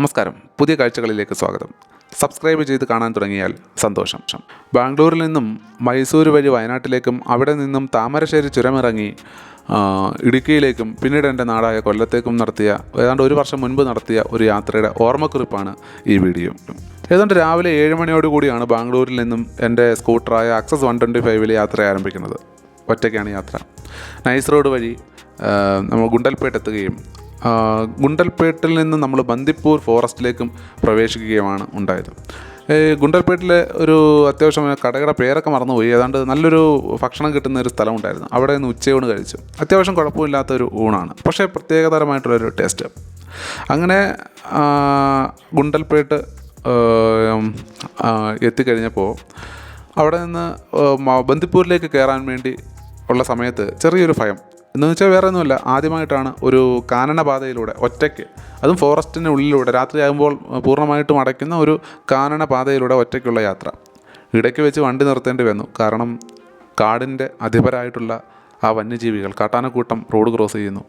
നമസ്കാരം, പുതിയ കാഴ്ചകളിലേക്ക് സ്വാഗതം. സബ്സ്ക്രൈബ് ചെയ്ത് കാണാൻ തുടങ്ങിയാൽ സന്തോഷം. ബാംഗ്ലൂരിൽ നിന്നും മൈസൂർ വഴി വയനാട്ടിലേക്കും അവിടെ നിന്നും താമരശ്ശേരി ചുരമിറങ്ങി ഇടുക്കിയിലേക്കും പിന്നീട് എൻ്റെ നാടായ കൊല്ലത്തേക്കും നടത്തിയ ഏതാണ്ട് ഒരു വർഷം മുൻപ് നടത്തിയ ഒരു യാത്രയുടെ ഓർമ്മക്കുറിപ്പാണ് ഈ വീഡിയോ. ഏതാണ്ട് രാവിലെ 7 മണിയോടുകൂടിയാണ് ബാംഗ്ലൂരിൽ നിന്നും എൻ്റെ സ്കൂട്ടറായ ആക്സസ് 125 യാത്ര ആരംഭിക്കുന്നത്. ഒറ്റയ്ക്കാണ് യാത്ര. നൈസ് റോഡ് വഴി നമ്മൾ ഗുണ്ടൽപേട്ട് എത്തുകയും ഗുണ്ടൽപേട്ടിൽ നിന്ന് നമ്മൾ ബന്ദിപ്പൂർ ഫോറസ്റ്റിലേക്കും പ്രവേശിക്കുകയുമാണ് ഉണ്ടായത്. ഗുണ്ടൽപേട്ടിലെ ഒരു അത്യാവശ്യം കടയുടെ പേരൊക്കെ മറന്നുപോയി. ഏതാണ്ട് നല്ലൊരു ഭക്ഷണം കിട്ടുന്ന ഒരു സ്ഥലമുണ്ടായിരുന്നു. അവിടെ നിന്ന് ഉച്ചയൂണ് കഴിച്ചു. അത്യാവശ്യം കുഴപ്പമില്ലാത്തൊരു ഊണാണ്, പക്ഷേ പ്രത്യേകതരമായിട്ടുള്ളൊരു ടേസ്റ്റ്. അങ്ങനെ ഗുണ്ടൽപേട്ട് എത്തിക്കഴിഞ്ഞപ്പോൾ അവിടെ നിന്ന് ബന്ദിപ്പൂരിലേക്ക് കയറാൻ വേണ്ടി ഉള്ള സമയത്ത് ചെറിയൊരു ഭയം. എന്ന് വെച്ചാൽ വേറെ ഒന്നുമില്ല, ആദ്യമായിട്ടാണ് ഒരു കാനനപാതയിലൂടെ ഒറ്റയ്ക്ക്, അതും ഫോറസ്റ്റിൻ്റെ ഉള്ളിലൂടെ രാത്രിയാകുമ്പോൾ പൂർണ്ണമായിട്ടും അടയ്ക്കുന്ന ഒരു കാനനപാതയിലൂടെ ഒറ്റയ്ക്കുള്ള യാത്ര. ഇടയ്ക്ക് വെച്ച് വണ്ടി നിർത്തേണ്ടി വന്നു. കാരണം കാടിൻ്റെ അധിപരായിട്ടുള്ള ആ വന്യജീവികൾ കാട്ടാനക്കൂട്ടം റോഡ് ക്രോസ് ചെയ്യുന്നു.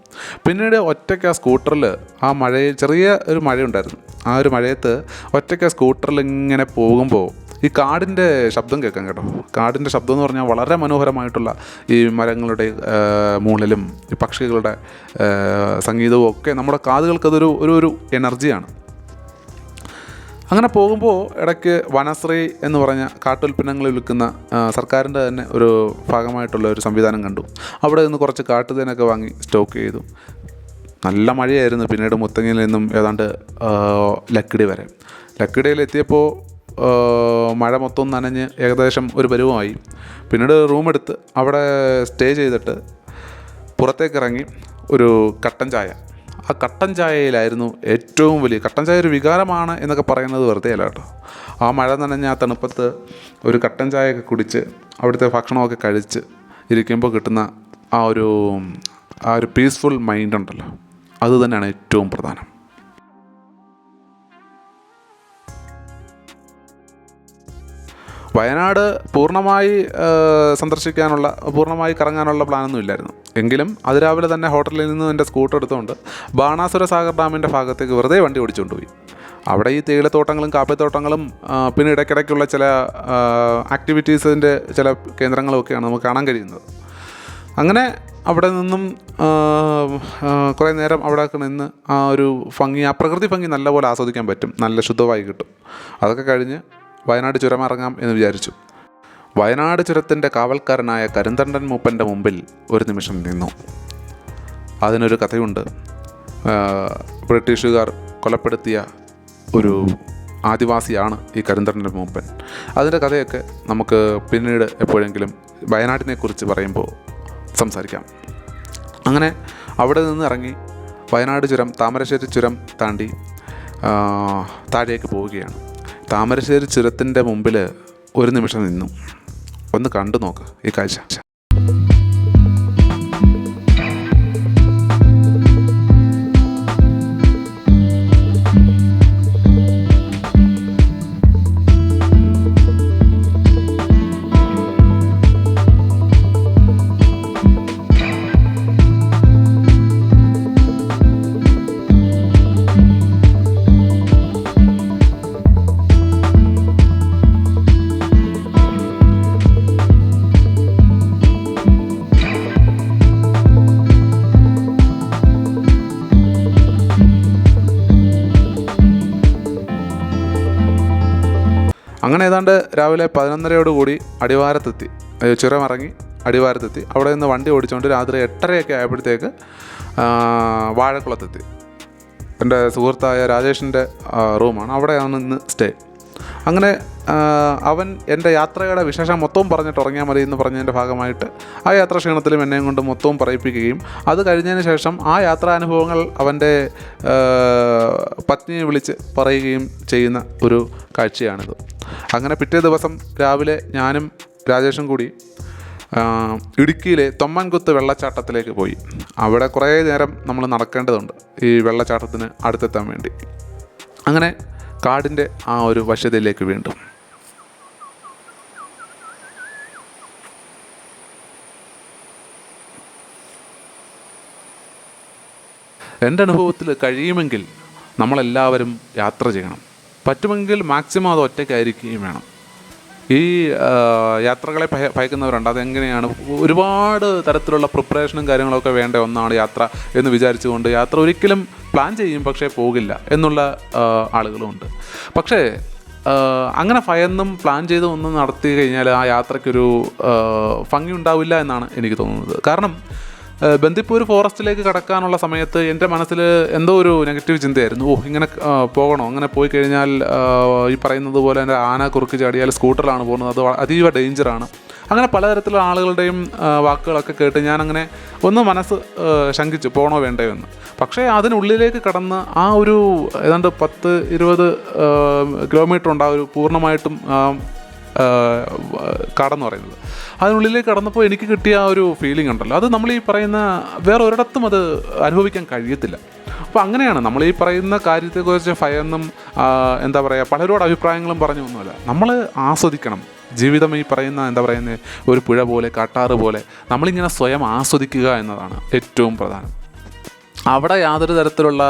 പിന്നീട് ഒറ്റയ്ക്ക് ആ സ്കൂട്ടറിൽ ആ മഴയിൽ ചെറിയ ഒരു മഴയുണ്ടായിരുന്നു. ആ ഒരു മഴയത്ത് ഒറ്റയ്ക്ക് ആ സ്കൂട്ടറിൽ ഇങ്ങനെ പോകുമ്പോൾ ഈ കാടിൻ്റെ ശബ്ദം കേൾക്കാം കേട്ടോ. കാടിൻ്റെ ശബ്ദം എന്ന് പറഞ്ഞാൽ വളരെ മനോഹരമായിട്ടുള്ള ഈ മരങ്ങളുടെ മൂളലും ഈ പക്ഷികളുടെ സംഗീതവും ഒക്കെ നമ്മുടെ കാതുകൾക്കതൊരു ഒരു എനർജിയാണ്. അങ്ങനെ പോകുമ്പോൾ ഇടയ്ക്ക് വനശ്രീ എന്ന് പറഞ്ഞ കാട്ടുൽപ്പന്നങ്ങൾ വിൽക്കുന്ന സർക്കാരിൻ്റെ തന്നെ ഒരു ഭാഗമായിട്ടുള്ള ഒരു സംവിധാനം കണ്ടു. അവിടെ നിന്ന് കുറച്ച് കാട്ടുതേനൊക്കെ വാങ്ങി സ്റ്റോക്ക് ചെയ്തു. നല്ല മഴയായിരുന്നു. പിന്നീട് മുത്തങ്ങയിൽ നിന്നും ഏതാണ്ട് ലക്കിടി വരെ. ലക്കിടിയിലെത്തിയപ്പോൾ മഴ മൊത്തം നനഞ്ഞ് ഏകദേശം ഒരു പരുവമായി. പിന്നീട് റൂമെടുത്ത് അവിടെ സ്റ്റേ ചെയ്തിട്ട് പുറത്തേക്കിറങ്ങി ഒരു കട്ടൻ ചായ. ആ കട്ടൻ ചായയിലായിരുന്നു ഏറ്റവും വലിയ, കട്ടൻ ചായ ഒരു വികാരമാണ് എന്നൊക്കെ പറയുന്നത് വെറുതെ അല്ല കേട്ടോ. ആ മഴ നനഞ്ഞ ആ തണുപ്പത്ത് ഒരു കട്ടൻ ചായയൊക്കെ കുടിച്ച് അവിടുത്തെ ഭക്ഷണമൊക്കെ കഴിച്ച് ഇരിക്കുമ്പോൾ കിട്ടുന്ന ആ ഒരു പീസ്ഫുൾ മൈൻഡ് ഉണ്ടല്ലോ, അത് തന്നെയാണ് ഏറ്റവും പ്രധാനം. വയനാട് പൂർണ്ണമായി പൂർണ്ണമായി കറങ്ങാനുള്ള പ്ലാനൊന്നും ഇല്ലായിരുന്നു. എങ്കിലും അതിരാവിലെ തന്നെ ഹോട്ടലിൽ നിന്ന് എൻ്റെ സ്കൂട്ടർ എടുത്തുകൊണ്ട് ബാണാസുര സാഗർ ഡാമിൻ്റെ ഭാഗത്തേക്ക് വെറുതെ വണ്ടി ഓടിച്ചുകൊണ്ടുപോയി. അവിടെ ഈ തേയിലത്തോട്ടങ്ങളും കാപ്പിത്തോട്ടങ്ങളും പിന്നെ ഇടയ്ക്കിടയ്ക്കുള്ള ചില ആക്ടിവിറ്റീസിൻ്റെ ചില കേന്ദ്രങ്ങളുമൊക്കെയാണ് നമുക്ക് കാണാൻ കഴിയുന്നത്. അങ്ങനെ അവിടെ നിന്നും കുറേ നേരം അവിടെ നിന്ന് ആ ഒരു ഭംഗി, ആ പ്രകൃതി ഭംഗി നല്ലപോലെ ആസ്വദിക്കാൻ പറ്റും. നല്ല ശുദ്ധമായി കിട്ടും. അതൊക്കെ കഴിഞ്ഞ് വയനാട് ചുരം ഇറങ്ങാം എന്ന് വിചാരിച്ചു. വയനാട് ചുരത്തിൻ്റെ കാവൽക്കാരനായ കരിന്തണ്ടൻ മൂപ്പൻ്റെ മുമ്പിൽ ഒരു നിമിഷം നിന്നു. അതിനൊരു കഥയുണ്ട്. ബ്രിട്ടീഷുകാർ കൊലപ്പെടുത്തിയ ഒരു ആദിവാസിയാണ് ഈ കരിന്തണ്ടൻ മൂപ്പൻ. അതിൻ്റെ കഥയൊക്കെ നമുക്ക് പിന്നീട് എപ്പോഴെങ്കിലും വയനാട്ടിനെക്കുറിച്ച് പറയുമ്പോൾ സംസാരിക്കാം. അങ്ങനെ അവിടെ നിന്ന് ഇറങ്ങി വയനാട് ചുരം, താമരശ്ശേരി ചുരം താണ്ടി താഴേക്ക് പോവുകയാണ്. താമരശ്ശേരി ചുരത്തിൻ്റെ മുമ്പിൽ ഒരു നിമിഷം നിന്നു. ഒന്ന് കണ്ടു നോക്ക് ഈ കാഴ്ച. അങ്ങനെ ഏതാണ്ട് രാവിലെ 11:30 അടിവാരത്തെത്തി. ചുരമിറങ്ങി അടിവാരത്തെത്തി. അവിടെ നിന്ന് വണ്ടി ഓടിച്ചുകൊണ്ട് രാത്രി 8:30 ആയപ്പോഴത്തേക്ക് വാഴക്കുളത്തെത്തി. എൻ്റെ സുഹൃത്തായ രാജേഷിൻ്റെ റൂമാണ്, അവിടെയാണ് ഇന്ന് സ്റ്റേ. അങ്ങനെ അവൻ എൻ്റെ യാത്രയുടെ വിശേഷം മൊത്തവും പറഞ്ഞിട്ട് ഉറങ്ങിയാൽ മതി എന്ന് പറഞ്ഞതിൻ്റെ ഭാഗമായിട്ട് ആ യാത്രാ ക്ഷീണത്തിലും എന്നെയും കൊണ്ട് മൊത്തവും പറയിപ്പിക്കുകയും അത് കഴിഞ്ഞതിന് ശേഷം ആ യാത്രാനുഭവങ്ങൾ അവൻ്റെ പത്നിയെ വിളിച്ച് പറയുകയും ചെയ്യുന്ന ഒരു കാഴ്ചയാണിത്. അങ്ങനെ പിറ്റേ ദിവസം രാവിലെ ഞാനും രാജേഷും കൂടി ഇടുക്കിയിലെ തൊമ്മൻകുത്ത് വെള്ളച്ചാട്ടത്തിലേക്ക് പോയി. അവിടെ കുറേ നേരം നമ്മൾ നടക്കേണ്ടതുണ്ട് ഈ വെള്ളച്ചാട്ടത്തിന് അടുത്തെത്താൻ വേണ്ടി. അങ്ങനെ കാടിൻ്റെ ആ ഒരു വശ്യതയിലേക്ക് വീണ്ടും എൻ്റെ അനുഭവത്തിൽ കഴിയുമെങ്കിൽ നമ്മളെല്ലാവരും യാത്ര ചെയ്യണം. പറ്റുമെങ്കിൽ മാക്സിമം അത് ഒറ്റയ്ക്കായിരിക്കുകയും വേണം. ഈ യാത്രകളെ ഭയക്കുന്നവരുണ്ട്. അതെങ്ങനെയാണ്, ഒരുപാട് തരത്തിലുള്ള പ്രിപ്പറേഷനും കാര്യങ്ങളൊക്കെ വേണ്ട ഒന്നാണ് യാത്ര എന്ന് വിചാരിച്ചുകൊണ്ട് യാത്ര ഒരിക്കലും പ്ലാൻ ചെയ്യും പക്ഷേ പോകില്ല എന്നുള്ള ആളുകളുമുണ്ട്. പക്ഷേ അങ്ങനെ ഭയന്നും പ്ലാൻ ചെയ്ത് ഒന്നും നടത്തി കഴിഞ്ഞാൽ ആ യാത്രയ്ക്കൊരു ഭംഗി ഉണ്ടാവില്ല എന്നാണ് എനിക്ക് തോന്നുന്നത്. കാരണം ബന്ദിപ്പൂർ ഫോറസ്റ്റിലേക്ക് കടക്കാനുള്ള സമയത്ത് എൻ്റെ മനസ്സിൽ എന്തോ ഒരു നെഗറ്റീവ് ചിന്തയായിരുന്നു. ഇങ്ങനെ പോകണോ, അങ്ങനെ പോയി കഴിഞ്ഞാൽ ഈ പറയുന്നത് പോലെ എൻ്റെ ആന കുറുക്ക് ചാടിയാൽ സ്കൂട്ടറിലാണ് പോകുന്നത്, അത് അതീവ ഡേഞ്ചറാണ്. അങ്ങനെ പലതരത്തിലുള്ള ആളുകളുടെയും വാക്കുകളൊക്കെ കേട്ട് ഞാനങ്ങനെ ഒന്ന് മനസ്സ് ശങ്കിച്ചു പോകണോ വേണ്ടയോ എന്ന്. പക്ഷേ അതിനുള്ളിലേക്ക് കടന്ന് ആ ഒരു ഏതാണ്ട് 10-20 കിലോമീറ്റർ ഉണ്ട് ആ ഒരു പൂർണ്ണമായിട്ടും കാടെന്ന് പറയുന്നത്. അതിനുള്ളിലേക്ക് കടന്നപ്പോൾ എനിക്ക് കിട്ടിയ ആ ഒരു ഫീലിംഗ് ഉണ്ടല്ലോ, അത് നമ്മൾ ഈ പറയുന്ന വേറെ ഒരിടത്തും അത് അനുഭവിക്കാൻ കഴിയത്തില്ല. അപ്പോൾ അങ്ങനെയാണ് നമ്മൾ ഈ പറയുന്ന കാര്യത്തെക്കുറിച്ച് ഭയന്നും എന്താ പറയുക പലരോട് അഭിപ്രായങ്ങളും പറഞ്ഞൊന്നുമല്ല, നമ്മൾ ആസ്വദിക്കണം ജീവിതം. ഈ പറയുന്ന എന്താ പറയുന്നത് ഒരു പുഴ പോലെ കാട്ടാറ് പോലെ നമ്മളിങ്ങനെ സ്വയം ആസ്വദിക്കുക എന്നതാണ് ഏറ്റവും പ്രധാനം. അവിടെ യാതൊരു തരത്തിലുള്ള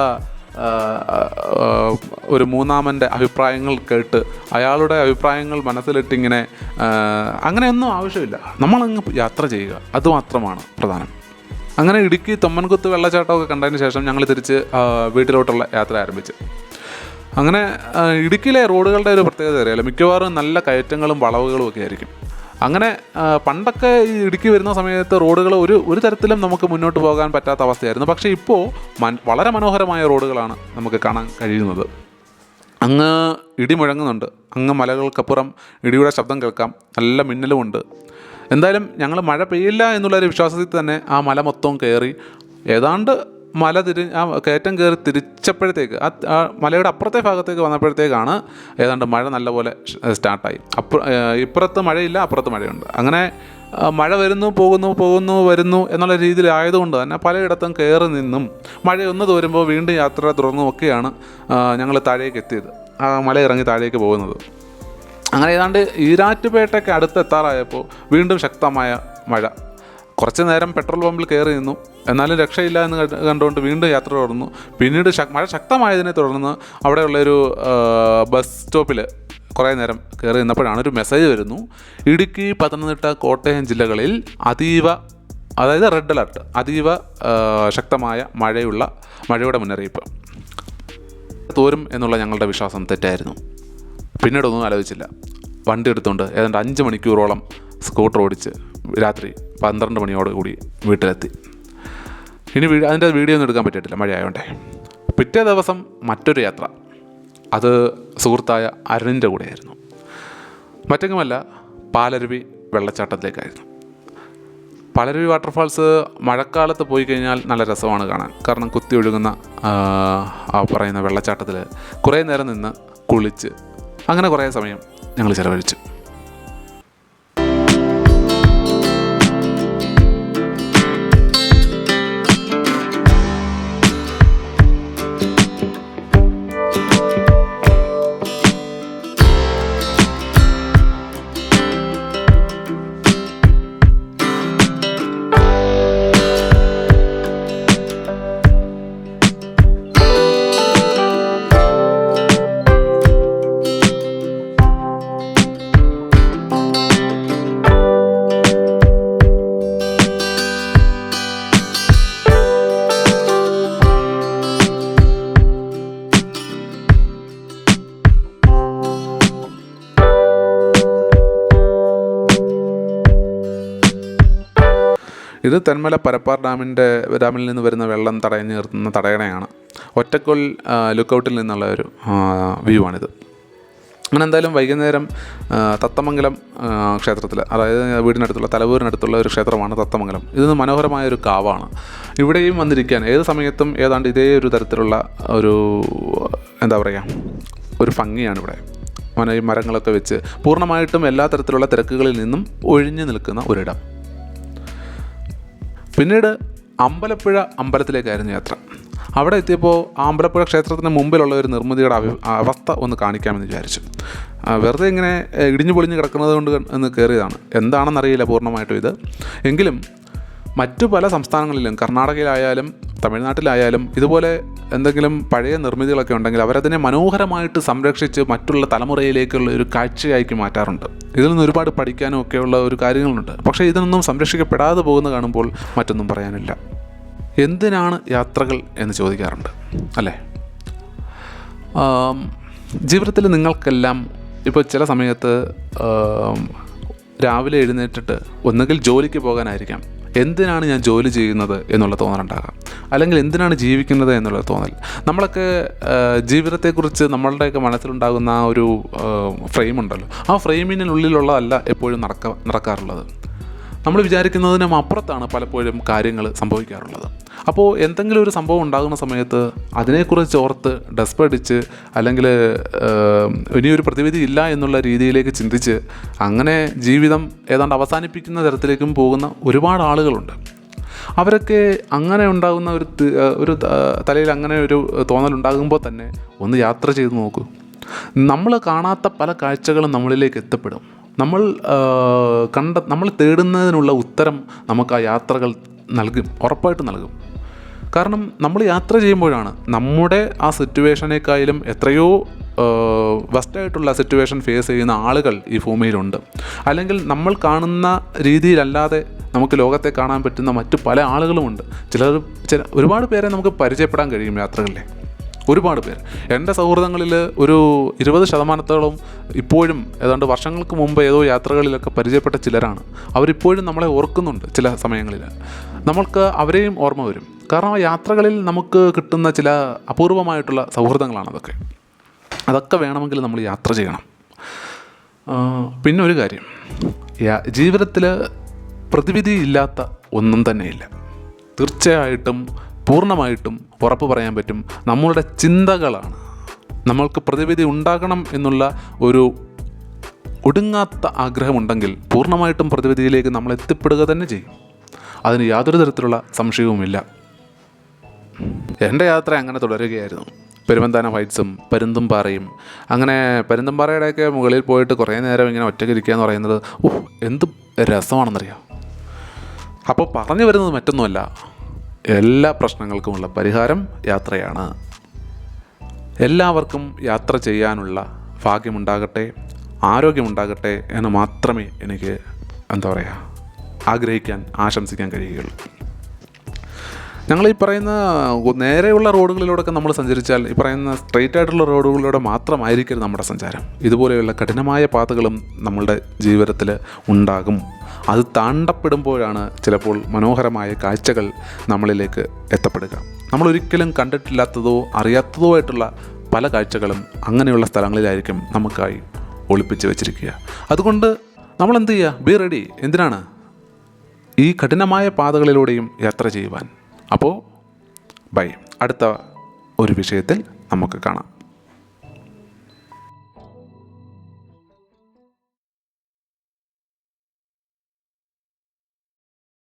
ഒരു മൂന്നാമൻ്റെ അഭിപ്രായങ്ങൾ കേട്ട് അയാളുടെ അഭിപ്രായങ്ങൾ മനസ്സിലിട്ടിങ്ങനെ അങ്ങനെയൊന്നും ആവശ്യമില്ല. നമ്മളങ്ങ് യാത്ര ചെയ്യുക, അതുമാത്രമാണ് പ്രധാനം. അങ്ങനെ ഇടുക്കി തൊമ്മൻകുത്ത് വെള്ളച്ചാട്ടമൊക്കെ കണ്ടതിന് ശേഷം ഞങ്ങൾ തിരിച്ച് വീട്ടിലോട്ടുള്ള യാത്ര ആരംഭിച്ചു. അങ്ങനെ ഇടുക്കിയിലെ റോഡുകളുടെ ഒരു പ്രത്യേകത അറിയാലോ, മിക്കവാറും നല്ല കയറ്റങ്ങളും വളവുകളും ഒക്കെ ആയിരിക്കും. അങ്ങനെ പണ്ടൊക്കെ ഈ ഇടുക്കി വരുന്ന സമയത്ത് റോഡുകൾ ഒരു തരത്തിലും നമുക്ക് മുന്നോട്ട് പോകാൻ പറ്റാത്ത അവസ്ഥയായിരുന്നു. പക്ഷേ ഇപ്പോൾ വളരെ മനോഹരമായ റോഡുകളാണ് നമുക്ക് കാണാൻ കഴിയുന്നത്. അങ്ങ് ഇടി മുഴങ്ങുന്നുണ്ട്, അങ്ങ് മലകൾക്കപ്പുറം ഇടിയുടെ ശബ്ദം കേൾക്കാം, നല്ല മിന്നലുമുണ്ട്. എന്തായാലും ഞങ്ങൾ മഴ പെയ്യില്ല എന്നുള്ളൊരു വിശ്വാസത്തിൽ തന്നെ ആ മല മൊത്തം കയറി ഏതാണ്ട് മല ആ കയറ്റം കയറി തിരിച്ചപ്പോഴത്തേക്ക് ആ മലയുടെ അപ്പുറത്തെ ഭാഗത്തേക്ക് വന്നപ്പോഴത്തേക്കാണ് ഏതാണ്ട് മഴ നല്ലപോലെ സ്റ്റാർട്ടായി. ഇപ്പുറത്ത് മഴയില്ല, അപ്പുറത്ത് മഴയുണ്ട്. അങ്ങനെ മഴ പോകുന്നു വരുന്നു എന്നുള്ള രീതിയിലായതുകൊണ്ട് തന്നെ പലയിടത്തും കയറി നിന്നും മഴയൊന്ന് തോരുമ്പോൾ വീണ്ടും യാത്ര തുടർന്നുമൊക്കെയാണ് ഞങ്ങൾ താഴേക്ക് എത്തിയത്, ആ മല ഇറങ്ങി താഴേക്ക് പോകുന്നത്. അങ്ങനെ ഏതാണ്ട് ഈരാറ്റുപേട്ടയ്ക്ക് അടുത്തെത്താറായപ്പോൾ വീണ്ടും ശക്തമായ മഴ. കുറച്ച് നേരം പെട്രോൾ പമ്പിൽ കയറി നിന്നു, എന്നാലും രക്ഷയില്ല എന്ന് കണ്ടുകൊണ്ട് വീണ്ടും യാത്ര തുടർന്നു. പിന്നീട് മഴ ശക്തമായതിനെ തുടർന്ന് അവിടെയുള്ളൊരു ബസ് സ്റ്റോപ്പിൽ കുറേ നേരം കയറി നിന്നപ്പോഴാണ് ഒരു മെസ്സേജ് വരുന്നു, ഇടുക്കി, പത്തനംതിട്ട, കോട്ടയം ജില്ലകളിൽ അതായത് റെഡ് അലർട്ട്, അതീവ ശക്തമായ മഴയുടെ മുന്നറിയിപ്പ്. തോരും എന്നുള്ള ഞങ്ങളുടെ വിശ്വാസം തെറ്റായിരുന്നു. പിന്നീടൊന്നും ആലോചിച്ചില്ല, വണ്ടി എടുത്തുകൊണ്ട് ഏതാണ്ട് 5 മണിക്കൂറോളം സ്കൂട്ടർ ഓടിച്ച് രാത്രി 12 മണിയോടുകൂടി വീട്ടിലെത്തി. ഇനി അതിൻ്റെ വീഡിയോ ഒന്നും എടുക്കാൻ പറ്റിയിട്ടില്ല, മഴയായോണ്ടേ. പിറ്റേ ദിവസം മറ്റൊരു യാത്ര, അത് സുഹൃത്തായ അരുണിൻ്റെ കൂടെയായിരുന്നു. മറ്റെങ്ങുമല്ല, പാലരുവി വെള്ളച്ചാട്ടത്തിലേക്കായിരുന്നു. പാലരുവി വാട്ടർഫാൾസ് മഴക്കാലത്ത് പോയി കഴിഞ്ഞാൽ നല്ല രസമാണ് കാണാൻ. കാരണം കുത്തി ഒഴുകുന്ന ആ പറയുന്ന വെള്ളച്ചാട്ടത്തിൽ കുറേ നേരം നിന്ന് കുളിച്ച് അങ്ങനെ കുറേ സമയം ഞങ്ങൾ ചിലവഴിച്ചു. ഇത് തെന്മല പരപ്പാർ ഡാമിൽ നിന്ന് വരുന്ന വെള്ളം തടഞ്ഞു നിർത്തുന്ന തടയണയാണ്. ഒറ്റക്കോൽ ലുക്കൗട്ടിൽ നിന്നുള്ള ഒരു വ്യൂ ആണിത്. അങ്ങനെ എന്തായാലും വൈകുന്നേരം തത്തമംഗലം ക്ഷേത്രത്തിൽ, അതായത് വീടിനടുത്തുള്ള തലവൂരിനടുത്തുള്ള ഒരു ക്ഷേത്രമാണ് തത്തമംഗലം. ഇത് മനോഹരമായൊരു കാവാണ്. ഇവിടെയും വന്നിരിക്കാൻ ഏത് സമയത്തും ഏതാണ്ട് ഇതേ ഒരു തരത്തിലുള്ള ഒരു എന്താ പറയുക ഒരു ഭംഗിയാണ് ഇവിടെ. ഈ മരങ്ങളൊക്കെ വെച്ച് പൂർണ്ണമായിട്ടും എല്ലാ തരത്തിലുള്ള തിരക്കുകളിൽ നിന്നും ഒഴിഞ്ഞു നിൽക്കുന്ന ഒരിടം. പിന്നീട് അമ്പലപ്പുഴ അമ്പലത്തിലേക്കായിരുന്നു യാത്ര. അവിടെ എത്തിയപ്പോൾ ആ അമ്പലപ്പുഴ ക്ഷേത്രത്തിന് മുമ്പിലുള്ള ഒരു നിർമ്മിതിയുടെ അവസ്ഥ ഒന്ന് കാണിക്കാമെന്ന് വിചാരിച്ചു. വെറുതെ ഇങ്ങനെ ഇടിഞ്ഞു പൊളിഞ്ഞ് കിടക്കുന്നത് കൊണ്ട് ഒന്ന് കയറിയതാണ്, എന്താണെന്നറിയില്ല പൂർണ്ണമായിട്ടും ഇത്. എങ്കിലും മറ്റു പല സംസ്ഥാനങ്ങളിലും, കർണാടകയിലായാലും തമിഴ്നാട്ടിലായാലും ഇതുപോലെ എന്തെങ്കിലും പഴയ നിർമ്മിതികളൊക്കെ ഉണ്ടെങ്കിൽ അവരതിനെ മനോഹരമായിട്ട് സംരക്ഷിച്ച് മറ്റുള്ള തലമുറയിലേക്കുള്ള ഒരു കാഴ്ചയാക്കി മാറ്റാറുണ്ട്. ഇതിൽ നിന്ന് ഒരുപാട് പഠിക്കാനും ഒക്കെയുള്ള ഒരു കാര്യങ്ങളുണ്ട്. പക്ഷേ ഇതിനൊന്നും സംരക്ഷിക്കപ്പെടാതെ പോകുന്ന കാണുമ്പോൾ മറ്റൊന്നും പറയാനില്ല. എന്തിനാണ് യാത്രകൾ എന്ന് ചോദിക്കാറുണ്ട് അല്ലേ? ജീവിതത്തിൽ നിങ്ങൾക്കെല്ലാം ഇപ്പോൾ ചില സമയത്ത് രാവിലെ എഴുന്നേറ്റിട്ട് ഒന്നുകിൽ ജോലിക്ക് പോകാനായിരിക്കാം, എന്തിനാണ് ഞാൻ ജോലി ചെയ്യുന്നത് എന്നുള്ള തോന്നലുണ്ടാകാം, അല്ലെങ്കിൽ എന്തിനാണ് ജീവിക്കുന്നത് എന്നുള്ള തോന്നൽ. നമ്മളൊക്കെ ജീവിതത്തെക്കുറിച്ച് നമ്മളുടെയൊക്കെ മനസ്സിലുണ്ടാകുന്ന ആ ഒരു ഫ്രെയിമുണ്ടല്ലോ, ആ ഫ്രെയിമിനുള്ളിലുള്ളതല്ല എപ്പോഴും നടക്കാറുള്ളത്. നമ്മൾ വിചാരിക്കുന്നതിനും അപ്പുറത്താണ് പലപ്പോഴും കാര്യങ്ങൾ സംഭവിക്കാറുള്ളത്. അപ്പോൾ എന്തെങ്കിലും ഒരു സംഭവം ഉണ്ടാകുന്ന സമയത്ത് അതിനെക്കുറിച്ച് ഓർത്ത് ഡെസ്പടിച്ച് അല്ലെങ്കിൽ ഇനിയൊരു പ്രതിവിധി ഇല്ല എന്നുള്ള രീതിയിലേക്ക് ചിന്തിച്ച് അങ്ങനെ ജീവിതം ഏതാണ്ട് അവസാനിപ്പിക്കുന്ന തരത്തിലേക്കും പോകുന്ന ഒരുപാട് ആളുകളുണ്ട്. അവരൊക്കെ അങ്ങനെ ഉണ്ടാകുന്ന ഒരു തലയിൽ അങ്ങനെ ഒരു തോന്നലുണ്ടാകുമ്പോൾ തന്നെ ഒന്ന് യാത്ര ചെയ്ത് നോക്കൂ. നമ്മൾ കാണാത്ത പല കാഴ്ചകളും നമ്മളിലേക്ക് എത്തപ്പെടും. നമ്മൾ തേടുന്നതിനുള്ള ഉത്തരം നമുക്ക് ആ യാത്രകൾ നൽകും, ഉറപ്പായിട്ട് നൽകും. കാരണം നമ്മൾ യാത്ര ചെയ്യുമ്പോഴാണ് നമ്മുടെ ആ സിറ്റുവേഷനേക്കാളും എത്രയോ വസ്റ്റായിട്ടുള്ള സിറ്റുവേഷൻ ഫേസ് ചെയ്യുന്ന ആളുകൾ ഈ ഭൂമിയിലുണ്ട്. അല്ലെങ്കിൽ നമ്മൾ കാണുന്ന രീതിയിലല്ലാതെ നമുക്ക് ലോകത്തെ കാണാൻ പറ്റുന്ന മറ്റു പല ആളുകളുമുണ്ട്. ഒരുപാട് പേരെ നമുക്ക് പരിചയപ്പെടാൻ കഴിയും യാത്രകളിലെ, ഒരുപാട് പേര്. എൻ്റെ സൗഹൃദങ്ങളിൽ ഒരു 20% ഇപ്പോഴും ഏതാണ്ട് വർഷങ്ങൾക്ക് മുമ്പ് ഏതോ യാത്രകളിലൊക്കെ പരിചയപ്പെട്ട ചിലരാണ്. അവരിപ്പോഴും നമ്മളെ ഓർക്കുന്നുണ്ട്. ചില സമയങ്ങളിൽ നമ്മൾക്ക് അവരെയും ഓർമ്മ വരും. കാരണം ആ യാത്രകളിൽ നമുക്ക് കിട്ടുന്ന ചില അപൂർവമായിട്ടുള്ള സൗഹൃദങ്ങളാണ് അതൊക്കെ വേണമെങ്കിൽ നമ്മൾ യാത്ര ചെയ്യണം. പിന്നെ ഒരു കാര്യം, ജീവിതത്തിൽ പ്രതിവിധി ഇല്ലാത്ത ഒന്നും തന്നെയില്ല. തീർച്ചയായിട്ടും പൂർണ്ണമായിട്ടും ഉറപ്പ് പറയാൻ പറ്റും, നമ്മളുടെ ചിന്തകളാണ്. നമ്മൾക്ക് പ്രതിവിധി ഉണ്ടാകണം എന്നുള്ള ഒരു ഒടുങ്ങാത്ത ആഗ്രഹമുണ്ടെങ്കിൽ പൂർണ്ണമായിട്ടും പ്രതിവിധിയിലേക്ക് നമ്മൾ എത്തിപ്പെടുക തന്നെ ചെയ്യും. അതിന് യാതൊരു തരത്തിലുള്ള സംശയവുമില്ല. എൻ്റെ യാത്ര അങ്ങനെ തുടരുകയായിരുന്നു. പെരുവന്താനം ഹൈറ്റ്സും പരുന്തുംപാറയും. അങ്ങനെ പരുന്തുംപാറയുടെയൊക്കെ മുകളിൽ പോയിട്ട് കുറേ നേരം ഇങ്ങനെ ഒറ്റയ്ക്കിരിക്കുക എന്ന് പറയുന്നത് എന്ത് രസമാണെന്നറിയാം. അപ്പോൾ പറഞ്ഞു വരുന്നത് മറ്റൊന്നുമല്ല, എല്ലാ പ്രശ്നങ്ങൾക്കുമുള്ള പരിഹാരം യാത്രയാണ്. എല്ലാവർക്കും യാത്ര ചെയ്യാനുള്ള ഭാഗ്യമുണ്ടാകട്ടെ, ആരോഗ്യമുണ്ടാകട്ടെ എന്ന് മാത്രമേ എനിക്ക് ആഗ്രഹിക്കാൻ, ആശംസിക്കാൻ കഴിയുകയുള്ളൂ. ഞങ്ങൾ ഈ പറയുന്ന നേരെയുള്ള റോഡുകളിലൂടെയൊക്കെ നമ്മൾ സഞ്ചരിച്ചാൽ ഈ പറയുന്ന സ്ട്രെയിറ്റ് ആയിട്ടുള്ള റോഡുകളിലൂടെ മാത്രമായിരിക്കും നമ്മുടെ സഞ്ചാരം. ഇതുപോലെയുള്ള കഠിനമായ പാതകളും നമ്മളുടെ ജീവിതത്തിൽ ഉണ്ടാകും. അത് താണ്ടപ്പെടുമ്പോഴാണ് ചിലപ്പോൾ മനോഹരമായ കാഴ്ചകൾ നമ്മളിലേക്ക് എത്തപ്പെടുക. നമ്മളൊരിക്കലും കണ്ടിട്ടില്ലാത്തതോ അറിയാത്തതോ ആയിട്ടുള്ള പല കാഴ്ചകളും അങ്ങനെയുള്ള സ്ഥലങ്ങളിലായിരിക്കും നമുക്കായി ഒളിപ്പിച്ച് വെച്ചിരിക്കുക. അതുകൊണ്ട് നമ്മൾ എന്ത് ചെയ്യുക? Be ready. എന്തിനാണ്? ഈ കഠിനമായ പാതകളിലൂടെയും യാത്ര ചെയ്യുവാൻ. അപ്പോൾ ബൈ. അടുത്ത ഒരു വിഷയത്തിൽ നമുക്ക് കാണാം.